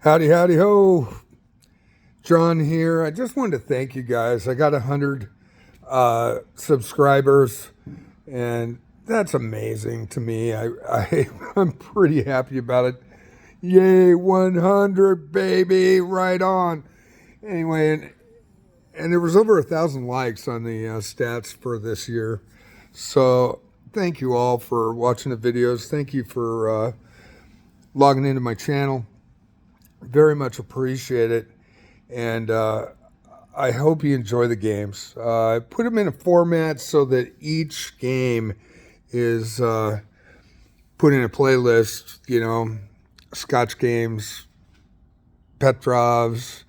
Howdy, howdy, ho. John here. I just wanted to thank you guys. I got 100 subscribers, and that's amazing to me. I'm pretty happy about it. Yay, 100, baby, right on. Anyway, and there was over 1,000 likes on the stats for this year. So thank you all for watching the videos. Thank you for logging into my channel. Very much appreciate it. And I hope you enjoy the games. I put them in a format so that each game is put in a playlist, Scotch games, Petrovs,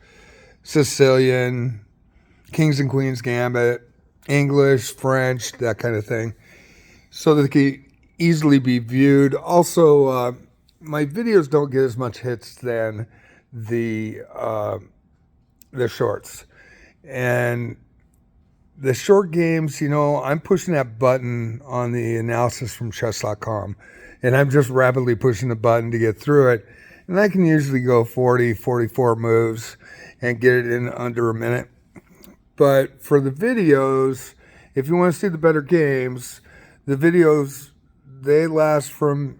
Sicilian, Kings and Queens Gambit, English, French, that kind of thing, so that they can easily be viewed. Also, my videos don't get as much hits than the shorts. And the short games, I'm pushing that button on the analysis from chess.com, and I'm just rapidly pushing the button to get through it. And I can usually go 40, 44 moves and get it in under a minute. But for the videos, if you want to see the better games, the videos, they last from,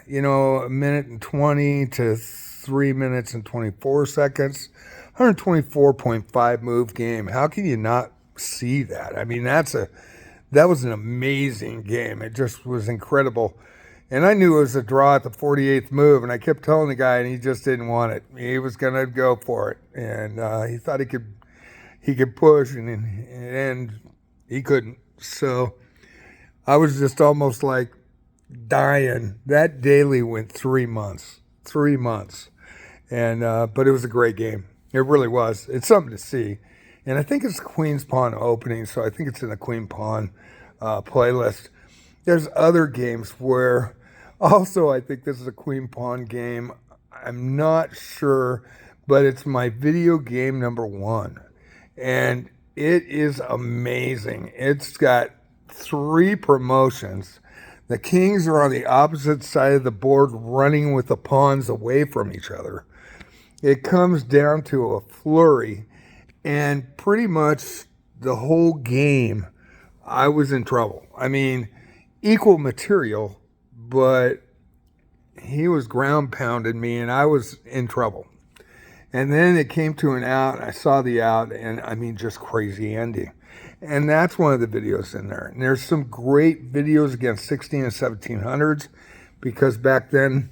a minute and 20 to 3 minutes and 24 seconds. 124.5 move game. How can you not see that? I mean, that was an amazing game. It just was incredible. And I knew it was a draw at the 48th move, and I kept telling the guy, and he just didn't want it. He was going to go for it, and he thought he could push, and he couldn't. So I was just almost like dying. That daily went 3 months, and but it was a great game. It really was. It's something to see. And I think it's the Queen's Pawn opening, so I think it's in the Queen Pawn playlist. There's other games where also I think this is a Queen Pawn game. I'm not sure, but it's my video game number 1. And it is amazing. It's got 3 promotions. The kings are on the opposite side of the board running with the pawns away from each other. It comes down to a flurry, and pretty much the whole game, I was in trouble. I mean, equal material, but he was ground pounding me, and I was in trouble. And then it came to an out, and I saw the out, and I mean, just crazy ending. And that's one of the videos in there. And there's some great videos against 16 and 1700s, because back then,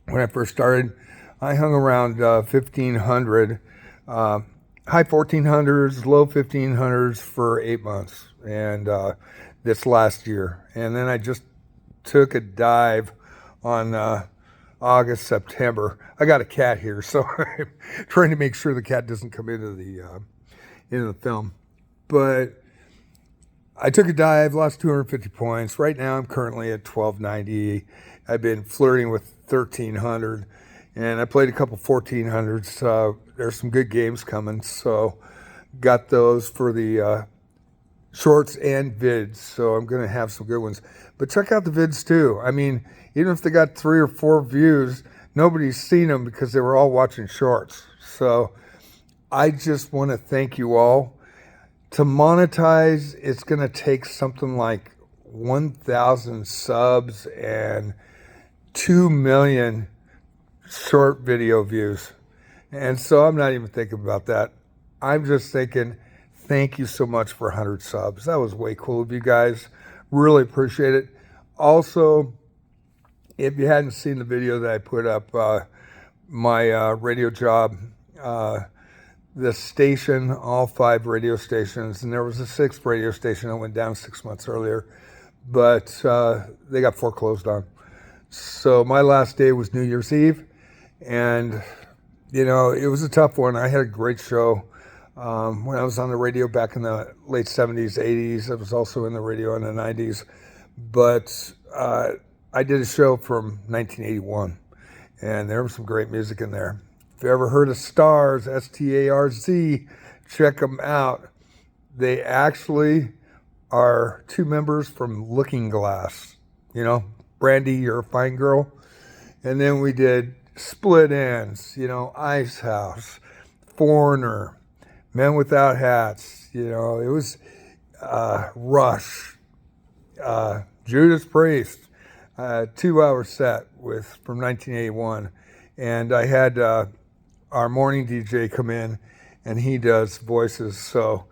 when I first started, I hung around 1,500, high 1,400s, low 1,500s for 8 months, and this last year. And then I just took a dive on August, September. I got a cat here, so I'm trying to make sure the cat doesn't come into the film. But I took a dive, lost 250 points. Right now I'm currently at 1,290. I've been flirting with 1,300. And I played a couple 1400s. There's some good games coming, so got those for the shorts and vids. So I'm going to have some good ones. But check out the vids too. I mean, even if they got 3 or 4 views, nobody's seen them because they were all watching shorts. So I just want to thank you all. To monetize, it's going to take something like 1,000 subs and 2 million short video views. And so I'm not even thinking about that. I'm just thinking, thank you so much for 100 subs. That was way cool of you guys. Really appreciate it. Also, if you hadn't seen the video that I put up, my radio job, the station, all 5 radio stations, and there was a 6th radio station that went down 6 months earlier, but they got foreclosed on. So my last day was New Year's Eve. And, it was a tough one. I had a great show when I was on the radio back in the late 70s, 80s. I was also in the radio in the 90s. But I did a show from 1981, and there was some great music in there. If you ever heard of Starz, S-T-A-R-Z, check them out. They actually are 2 members from Looking Glass. Brandy, You're a Fine Girl. And then we did Split Ends, Ice House, Foreigner, Men Without Hats, it was Rush, Judas Priest, 2 hour set from 1981. And I had our morning DJ come in, and he does voices. So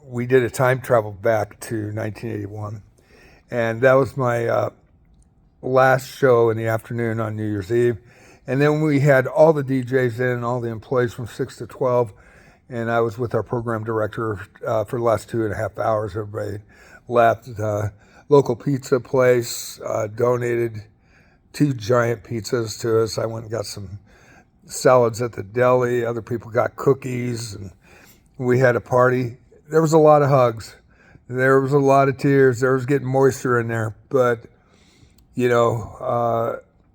we did a time travel back to 1981. And that was my last show in the afternoon on New Year's Eve. And then we had all the DJs in, all the employees from 6 to 12. And I was with our program director for the last 2.5 hours. Everybody left. Local pizza place donated 2 giant pizzas to us. I went and got some salads at the deli. Other people got cookies. And we had a party. There was a lot of hugs. There was a lot of tears. There was getting moisture in there. But,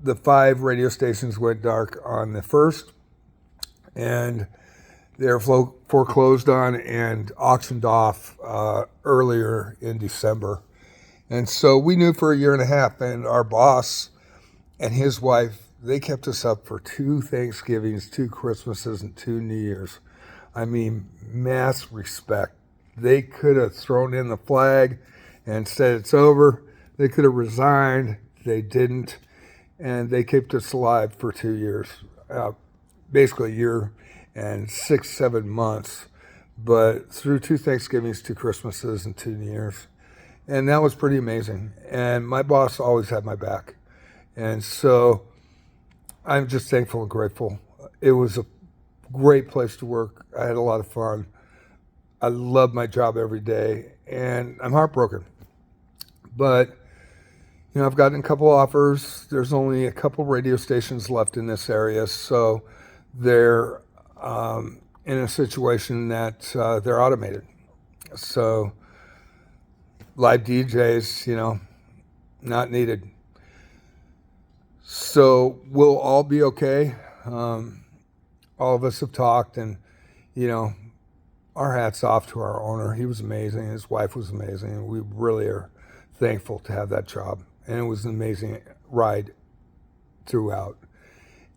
the 5 radio stations went dark on the 1st. And they're foreclosed on and auctioned off earlier in December. And so we knew for 1.5 years, and our boss and his wife, they kept us up for 2 Thanksgivings, 2 Christmases, and 2 New Years. I mean, mass respect. They could have thrown in the flag and said it's over. They could have resigned. They didn't. And they kept us alive for 2 years, basically a year and 6-7 months, but through 2 Thanksgivings, 2 Christmases, and 2 New Years. And that was pretty amazing. And my boss always had my back. And so I'm just thankful and grateful. It was a great place to work. I had a lot of fun. I love my job every day, and I'm heartbroken. But, I've gotten a couple offers. There's only a couple radio stations left in this area, so they're in a situation that they're automated. So live DJs, not needed. So we'll all be okay. All of us have talked, and, our hats off to our owner. He was amazing. His wife was amazing. We really are thankful to have that job. And it was an amazing ride throughout.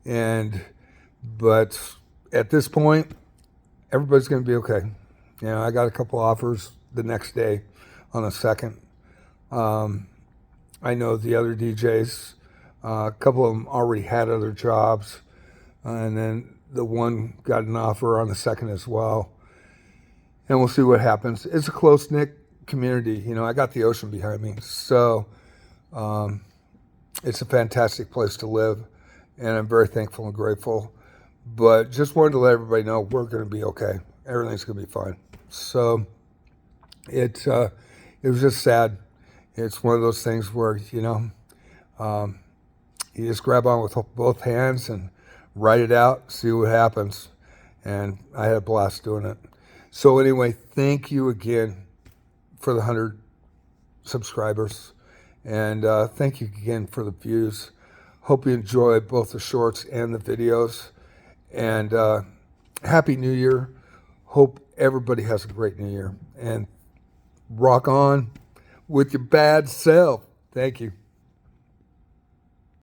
But at this point, everybody's going to be okay. I got a couple offers the next day on the 2nd. I know the other DJs, a couple of them already had other jobs. And then the one got an offer on the 2nd as well. And we'll see what happens. It's a close-knit community. I got the ocean behind me. So it's a fantastic place to live. And I'm very thankful and grateful. But just wanted to let everybody know we're going to be okay. Everything's going to be fine. So it was just sad. It's one of those things where, you just grab on with both hands and write it out, see what happens. And I had a blast doing it. So anyway, thank you again for the 100 subscribers. And thank you again for the views. Hope you enjoy both the shorts and the videos. And Happy New Year. Hope everybody has a great New Year. And rock on with your bad self. Thank you.